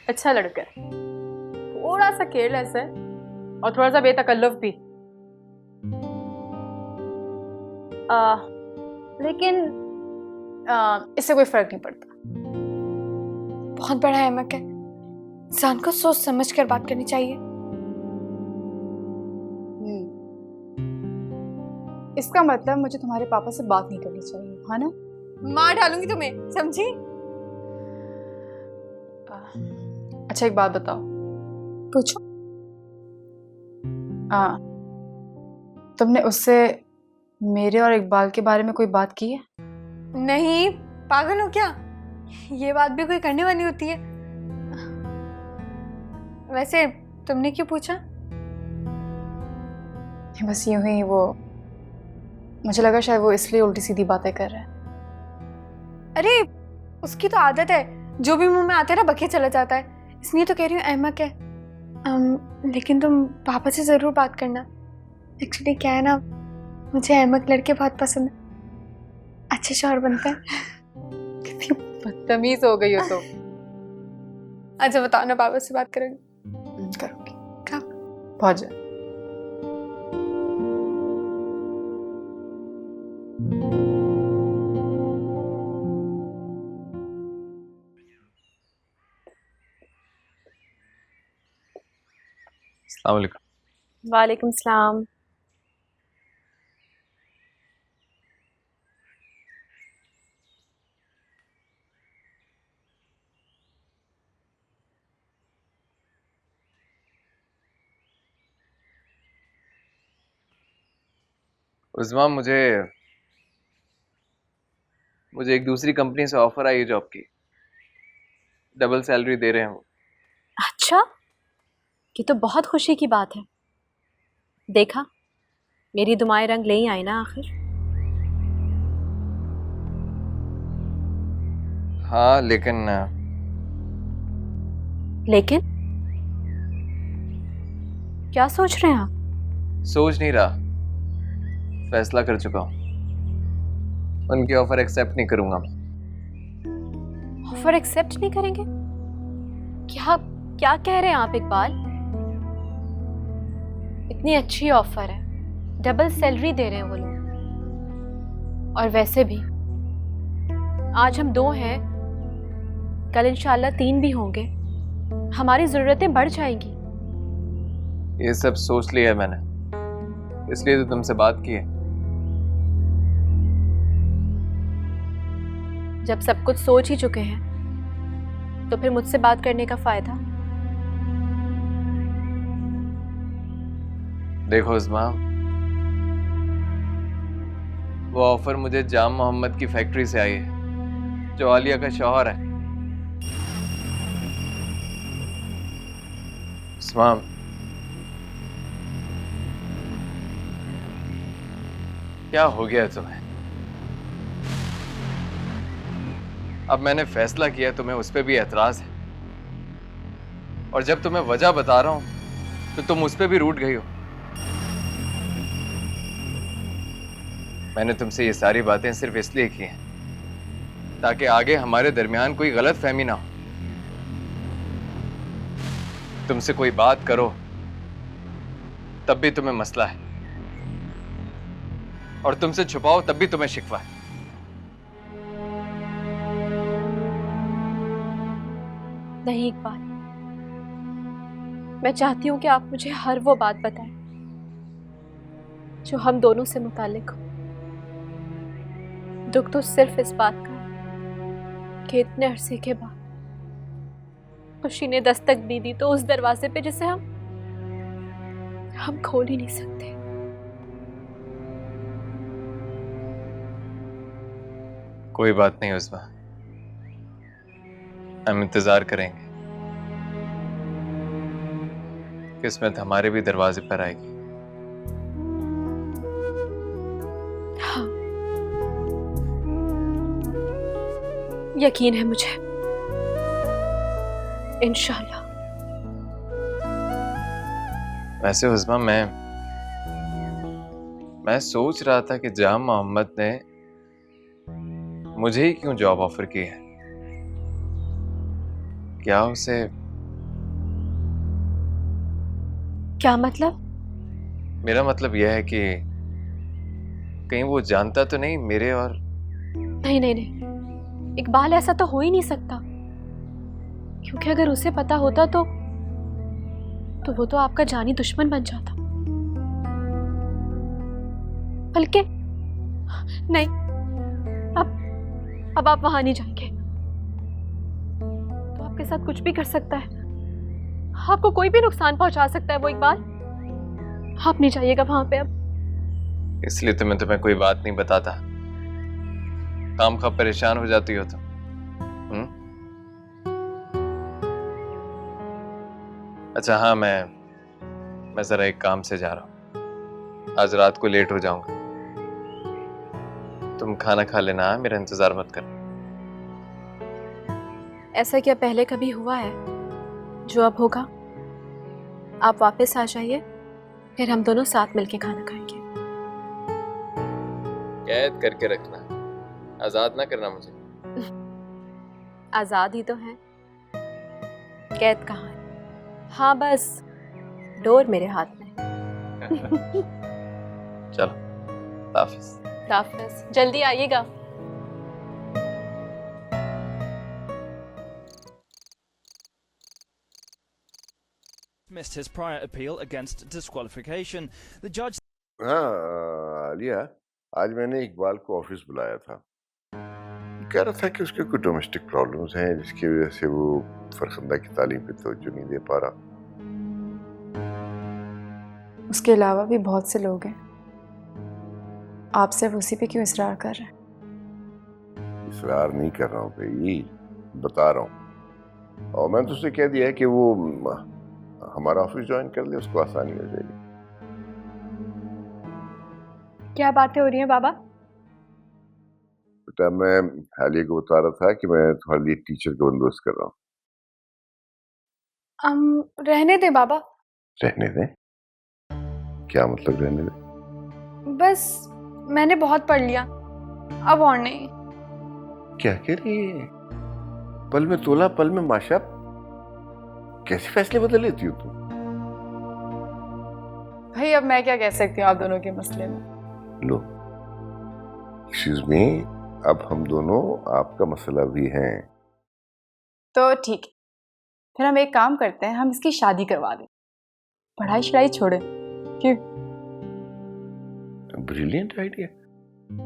अच्छा लड़का है, थोड़ा सा केयरलेस है और थोड़ा सा बेतकल्लुफ भी। लेकिन इससे कोई फर्क नहीं पड़ता। बहुत बड़ा अहमक है, इंसान को सोच समझ कर बात करनी चाहिए। इसका मतलब मुझे तुम्हारे पापा से बात नहीं करनी चाहिए, हाँ ना? मार डालूंगी तुम्हें, समझी? अच्छा एक बात बताओ। पूछो। तुमने उससे मेरे और इकबाल के बारे में कोई बात की है? नहीं, पागल हो क्या? ये बात भी कोई करने वाली होती है? वैसे तुमने क्यों पूछा? बस यूं ही वो, मुझे लगा शायद वो इसलिए उल्टी सीधी बातें कर रहा है। अरे उसकी तो आदत है, जो भी मुंह में आता है ना बके चला जाता है, इसलिए तो कह रही हूँ अहमक है। लेकिन तुम पापा से जरूर बात करना। एक्चुअली क्या है ना, मुझे अहमक लड़के बहुत पसंद है, अच्छे शौहर बनते हैं। कितनी बदतमीज हो गई हो तो। अच्छा बताओ ना, पापा से बात करेंगे? करूँगी। कब? बहुत जल्द। अस्सलाम वालेकुम। वालेकुम सलाम। उज़मा, मुझे एक दूसरी कंपनी से ऑफर आई है जॉब की। डबल सैलरी दे रहे हैं वो। अच्छा, ये तो बहुत खुशी की बात है। देखा, मेरी दुआएं रंग ले ही आई ना आखिर। हाँ लेकिन क्या सोच रहे हैं आप? सोच नहीं रहा, फैसला कर चुका हूँ। उनकी ऑफर एक्सेप्ट नहीं करूंगा। ऑफर एक्सेप्ट नहीं करेंगे? क्या क्या कह रहे हैं आप इकबाल? इतनी अच्छी ऑफर है, डबल सैलरी दे रहे हैं वो लोग। और वैसे भी आज हम 2 हैं, कल इंशाल्लाह 3 भी होंगे। हमारी जरूरतें बढ़ जाएंगी। ये सब सोच लिया है मैंने, इसलिए तो तुमसे बात की है। जब सब कुछ सोच ही चुके हैं तो फिर मुझसे बात करने का फायदा? देखो उज़मा, वो ऑफर मुझे जाम मोहम्मद की फैक्ट्री से आई है, जो आलिया का शौहर है। उज़मा, क्या हो गया तुम्हें? अब मैंने फैसला किया, तुम्हें उस पर भी एतराज है। और जब तुम्हें वजह बता रहा हूं तो तुम उस पर भी रूठ गई हो। मैंने तुमसे ये सारी बातें सिर्फ इसलिए की हैं ताकि आगे हमारे दरमियान कोई गलत फहमी ना हो। तुमसे कोई बात करो तब भी तुम्हें मसला है, और तुमसे छुपाओ तब भी तुम्हें शिकवा है। नहीं इकबाल, मैं चाहती हूँ कि आप मुझे हर वो बात बताएं जो हम दोनों से मुताल्लिक हो। दुख तो सिर्फ इस बात का है कि इतने अरसे के बाद खुशी ने दस्तक दी दी तो उस दरवाजे पे जिसे हम खोल ही नहीं सकते। कोई बात नहीं उज़मा, हम इंतजार करेंगे। किस्मत हमारे भी दरवाजे पर आएगी। हाँ, यकीन है मुझे, इंशाल्लाह। वैसे उज़मा, मैं सोच रहा था कि जाम मोहम्मद ने मुझे ही क्यों जॉब ऑफर की है। क्या उसे क्या मतलब? मेरा मतलब यह है कि कहीं वो जानता तो नहीं मेरे और... नहीं नहीं नहीं, इकबाल ऐसा तो हो ही नहीं सकता, क्योंकि अगर उसे पता होता तो वो तो आपका जानी दुश्मन बन जाता। बल्कि नहीं, अब आप वहां नहीं जाएंगे तो आपके साथ कुछ भी कर सकता है, आपको कोई भी नुकसान पहुंचा सकता है वो इकबाल। आप नहीं जाइएगा वहां पे अब। इसलिए तो मैं तुम्हें कोई बात नहीं बताता, काम खा परेशान हो जाती हो तुम। अच्छा हाँ, मैं जरा एक काम से जा रहा हूँ, आज रात को लेट हो जाऊंगा। तुम खाना खा लेना, मेरा इंतजार मत करना। ऐसा क्या पहले कभी हुआ है जो अब होगा? आप वापस आ जाइए, फिर हम दोनों साथ मिलके खाना खाएंगे। कैद करके रखना, आजाद ना करना मुझे। आजाद ही तो है, कैद कहाँ है? हाँ बस डोर मेरे हाथ में। चलो, हाफिज। हाफिज, जल्दी आइएगा। Dismissed his prior appeal against disqualification. The judge हाँ आलिया, आज मैंने इकबाल को ऑफिस बुलाया था। कह रहा था कि उसके कुछ डोमेस्टिक प्रॉब्लम्स हैं जिसकी वजह से वो फरखंदा की तालीम पे तवज्जो नहीं दे पा रहा। उसके अलावा भी बहुत से लोग हैं, आप सिर्फ उसी पे क्यों इसरार कर रहे हैं? इसरार नहीं कर रहा हूँ भाई, बता रहा हूँ। और मैंने तो उसे कह दिया है कि वो हमारा ऑफिस ज्वाइन कर ले, उसको आसानी हो जाएगी। क्या बातें हो रही हैं बाबा? बेटा मैं हालिया को बता रहा था कि मैं तुम्हारे लिए टीचर का बंदोबस्त कर रहा हूँ। रहने दे बाबा। रहने दें? क्या मतलब रहने दें? बस मैंने बहुत पढ़ लिया, अब और नहीं। क्या कह रही है? पल में तोला पल में माशा, कैसे फैसले बदल लेती हो तुम? भाई अब मैं क्या कह सकती हूँ आप दोनों के मसले में? लो, एक्सक्यूज मी, अब हम दोनों आपका मसला भी हैं। तो ठीक है, फिर हम एक काम करते हैं, हम इसकी शादी करवा दें, पढ़ाई शढ़ाई छोड़े। क्यों? Brilliant idea.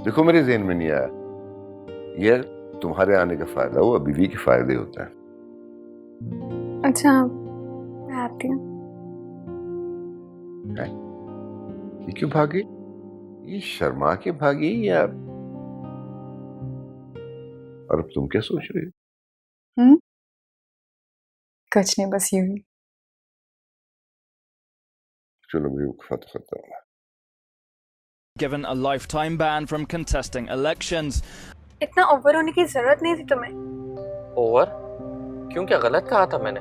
देखो मेरे ज़हन में नहीं आया, ये तुम्हारे आने का फायदा हुआ, बीवी के फायदे होता है। अच्छा मैं आती हूँ। ये क्यों भागी? ये शर्मा के भागी या... और अब तुम क्या सोच रही हो? कुछ नहीं, बस यूं ही। चलो मेरी वक़्त खत्म है। given a lifetime ban from contesting elections. इतना ओवर होने की जरूरत नहीं थी तुम्हें। ओवर? क्यों, क्या गलत कहा था मैंने?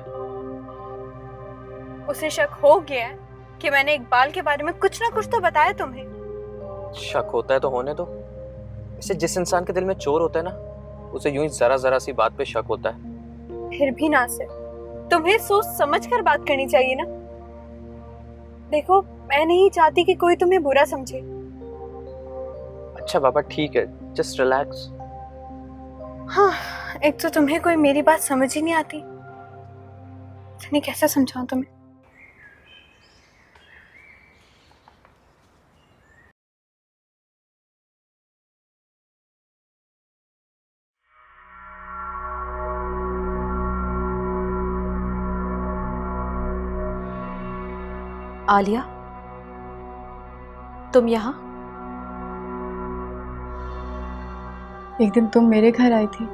उसे शक हो गया है कि मैंने इकबाल के बारे में कुछ ना कुछ तो बताया तुम्हें। शक होता है तो होने दो। इसे जिस इंसान के दिल में चोर होता है ना, उसे यूं ही जरा जरा सी बात पे शक होता है। फिर भी नासिर, तुम्हें सोच समझ कर बात करनी चाहिए ना। देखो मैं नहीं चाहती कि कोई तुम्हें बुरा समझे। अच्छा बाबा ठीक है, जस्ट रिलैक्स। हाँ, एक तो तुम्हें कोई मेरी बात समझ ही नहीं आती, नहीं कैसे समझाऊं तुम्हें। आलिया, तुम यहाँ? एक दिन तुम मेरे घर आई थी,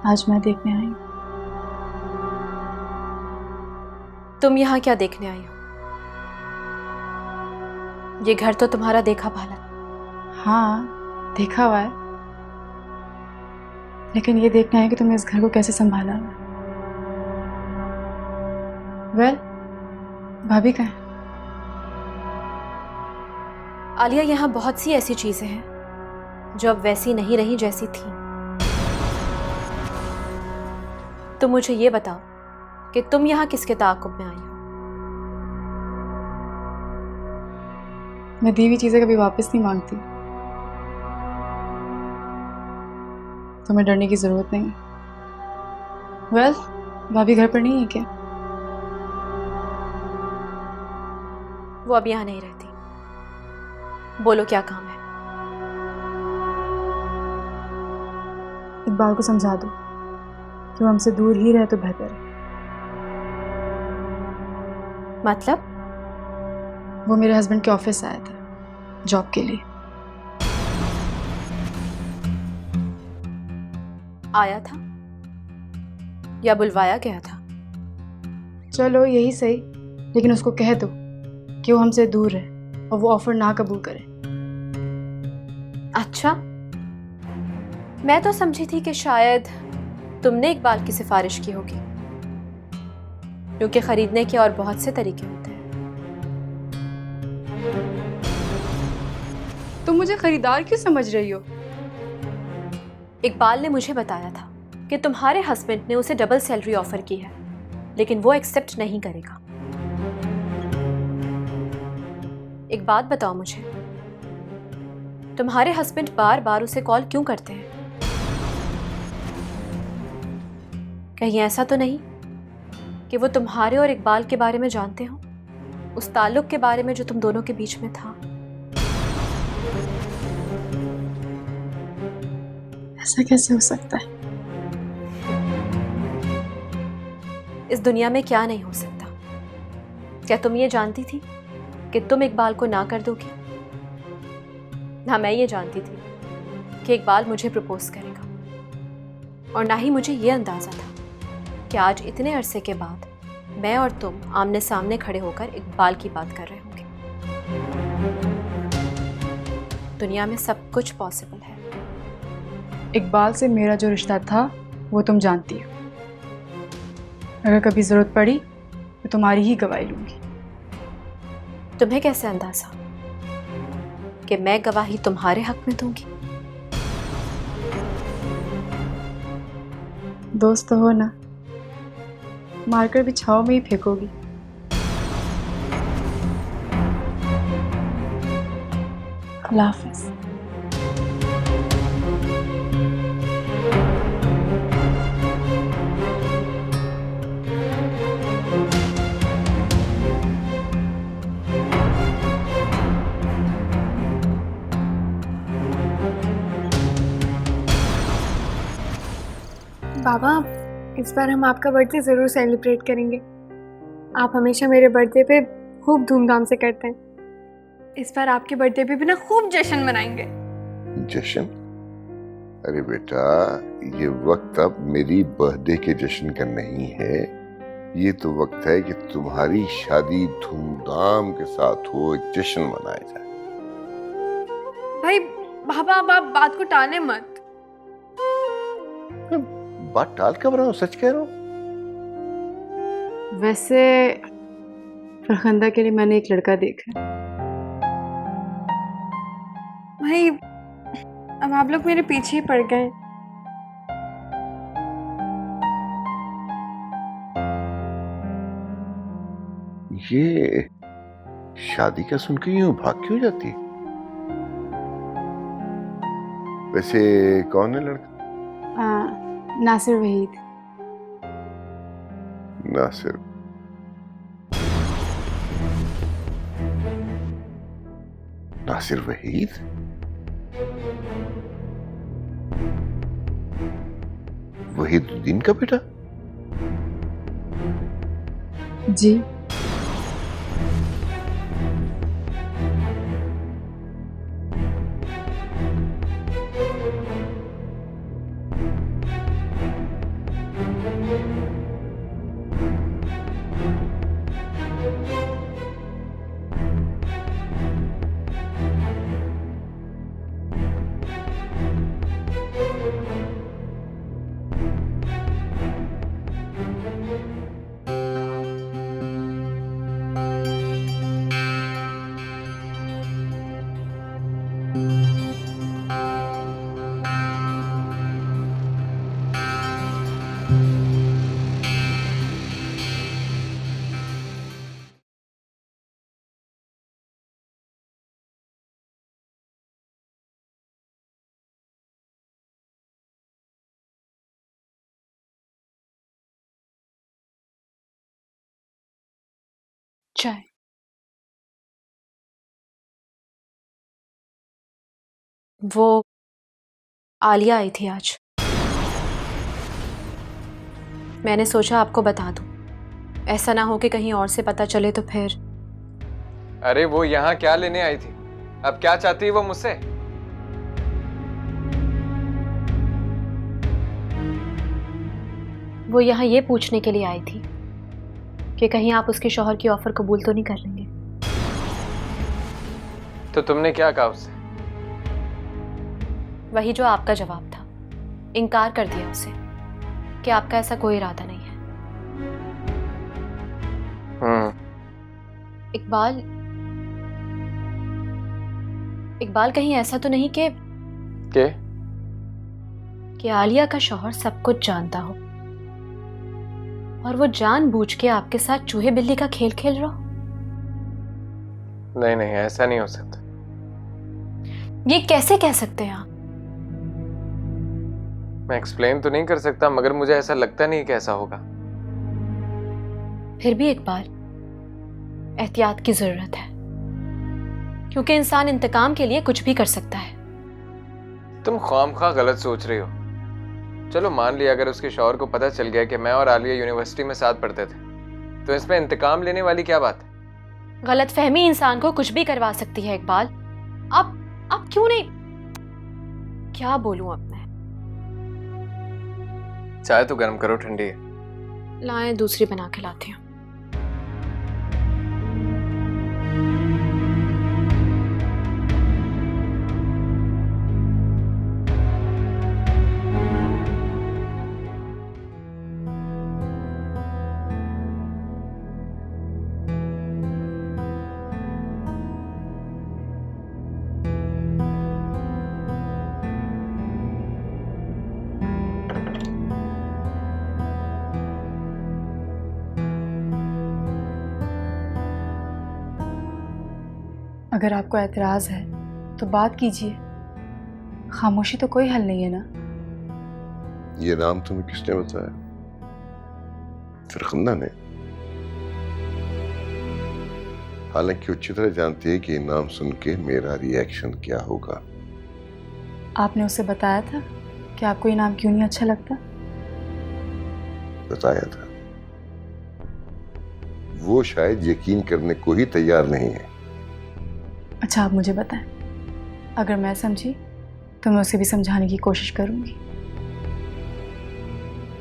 आज मैं देखने आई हूँ। तुम यहाँ क्या देखने आई हो? ये घर तो तुम्हारा देखा भाला। हाँ देखा हुआ है, लेकिन ये देखना है कि तुमने इस घर को कैसे संभाला है। वेल, भाभी कहाँ है? आलिया, यहाँ बहुत सी ऐसी चीजें हैं जो अब वैसी नहीं रही जैसी थी। तुम मुझे ये बताओ कि तुम यहाँ किसके ताक़ुब में आई हो? मैं दी हुई चीज़ें कभी वापस नहीं मांगती। तुम्हें डरने की ज़रूरत नहीं। वेल, भाभी घर पर नहीं है क्या? वो अब यहाँ नहीं रहती। बोलो क्या काम है? इकबाल को समझा दो कि वो हमसे दूर ही रहे तो बेहतर है। मतलब? वो मेरे हस्बैंड के ऑफिस आया था जॉब के लिए। आया था या बुलवाया गया था? चलो यही सही, लेकिन उसको कह दो कि वो हमसे दूर रहे और वो ऑफर ना कबूल करे। अच्छा, मैं तो समझी थी कि शायद तुमने इकबाल की सिफारिश की होगी, क्योंकि खरीदने के और बहुत से तरीके होते हैं। तुम मुझे खरीदार क्यों समझ रही हो? इकबाल ने मुझे बताया था कि तुम्हारे हस्बैंड ने उसे डबल सैलरी ऑफर की है, लेकिन वो एक्सेप्ट नहीं करेगा। एक बात बताओ मुझे, तुम्हारे हस्बैंड बार बार उसे कॉल क्यों करते हैं? कहीं ऐसा तो नहीं कि वो तुम्हारे और इकबाल के बारे में जानते हो, उस ताल्लुक के बारे में जो तुम दोनों के बीच में था? ऐसा कैसे हो सकता है? इस दुनिया में क्या नहीं हो सकता? क्या तुम ये जानती थी कि तुम इकबाल को ना कर दोगी? ना मैं ये जानती थी कि इकबाल मुझे प्रपोज करेगा, और ना ही मुझे ये अंदाज़ा था कि आज इतने अरसे के बाद मैं और तुम आमने सामने खड़े होकर इकबाल की बात कर रहे होंगे। दुनिया में सब कुछ पॉसिबल है। इकबाल से मेरा जो रिश्ता था वो तुम जानती हो। अगर कभी जरूरत पड़ी तो तुम्हारी ही गवाही लूंगी। तुम्हें कैसे अंदाजा कि मैं गवाही तुम्हारे हक में दूंगी? दोस्त तो हो ना, मारकर भी छाव में ही फेंकोगी। अल्लाह हाफिज़। बाबा, इस बार हम आपका बर्थडे ज़रूर सेलिब्रेट करेंगे। आप हमेशा मेरे बर्थडे पे खूब धूमधाम से करते हैं। इस बार आपके बर्थडे पे भी ना खूब जश्न मनाएंगे। जश्न? अरे बेटा, ये वक्त अब मेरी बर्थडे के जश्न का नहीं है। ये तो वक्त है कि तुम्हारी शादी धूमधाम के साथ हो, एक जश्न मनाया जाए। भाई बाबा, अब आप बात को टाले मत। बात टाल कर रहा हूँ, सच कह रहा हूँ। वैसे फरखंदा के लिए मैंने एक लड़का देखा। भाई अब आप लोग मेरे पीछे ही पड़ गए। ये शादी का सुन के यूं भाग क्यों जाती? वैसे कौन है लड़का? नासिर वहीद। नासिर? नासिर वहीद? वहीदुद्दीन का बेटा? जी। चाय। वो आलिया आई थी आज। मैंने सोचा आपको बता दूं, ऐसा ना हो कि कहीं और से पता चले तो फिर। अरे वो यहाँ क्या लेने आई थी? अब क्या चाहती है वो मुझसे? वो यहाँ ये पूछने के लिए आई थी कि कहीं आप उसके शौहर की ऑफर कबूल तो नहीं कर लेंगे। तो तुमने क्या कहा उससे? वही जो आपका जवाब था, इनकार कर दिया उसे कि आपका ऐसा कोई इरादा नहीं है। इकबाल, इकबाल कहीं ऐसा तो नहीं कि आलिया का शौहर सब कुछ जानता हो और वो जानबूझ के आपके साथ चूहे बिल्ली का खेल खेल रहा हो? नहीं नहीं, ऐसा नहीं हो सकता। ये कैसे कह सकते हैं आप? मैं एक्सप्लेन तो नहीं कर सकता, मगर मुझे ऐसा लगता नहीं कि ऐसा होगा। फिर भी इकबाल, एहतियात की जरूरत है, क्योंकि इंसान इंतकाम के लिए कुछ भी कर सकता है। तुम ख्वामख्वाह गलत सोच रही हो। चलो मान लिया अगर उसके शौहर को पता चल गया कि मैं और आलिया यूनिवर्सिटी में साथ पढ़ते थे, तो इसमें इंतकाम लेने वाली क्या बात है? गलतफहमी इंसान को कुछ भी करवा सकती है इकबाल। आप क्यों नहीं, क्या बोलूं अब मैं? चाय तो गर्म करो, ठंडी है। लाएं, दूसरी बना के लाती हूँ। अगर आपको एतराज़ है तो बात कीजिए, खामोशी तो कोई हल नहीं है ना। ये नाम तुम्हें किसने बताया? फरखंदा ने। हालांकि वो अच्छी तरह जानती है कि ये नाम सुन के मेरा रिएक्शन क्या होगा। आपने उसे बताया था कि आपको ये नाम क्यों नहीं अच्छा लगता? बताया था। वो शायद यकीन करने को ही तैयार नहीं है। अच्छा, आप मुझे बताएं, अगर मैं समझी तो मैं उसे भी समझाने की कोशिश करूंगी।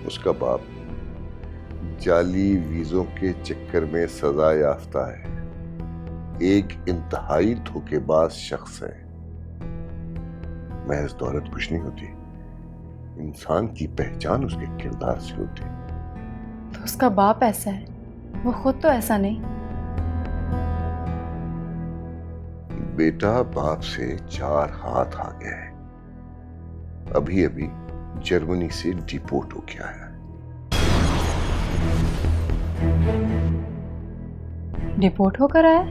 उसका बाप जाली वीजों के चक्कर में सजा याफ्ता है, एक इंतहाई धोखेबाज शख्स है। महज दौलत कुछ नहीं होती, इंसान की पहचान उसके किरदार से होती। तो उसका बाप ऐसा है, वो खुद तो ऐसा नहीं। बेटा बाप से 4 हाथ आ गया है, अभी अभी जर्मनी से डिपोर्ट हो गया है। डिपोर्ट होकर आया?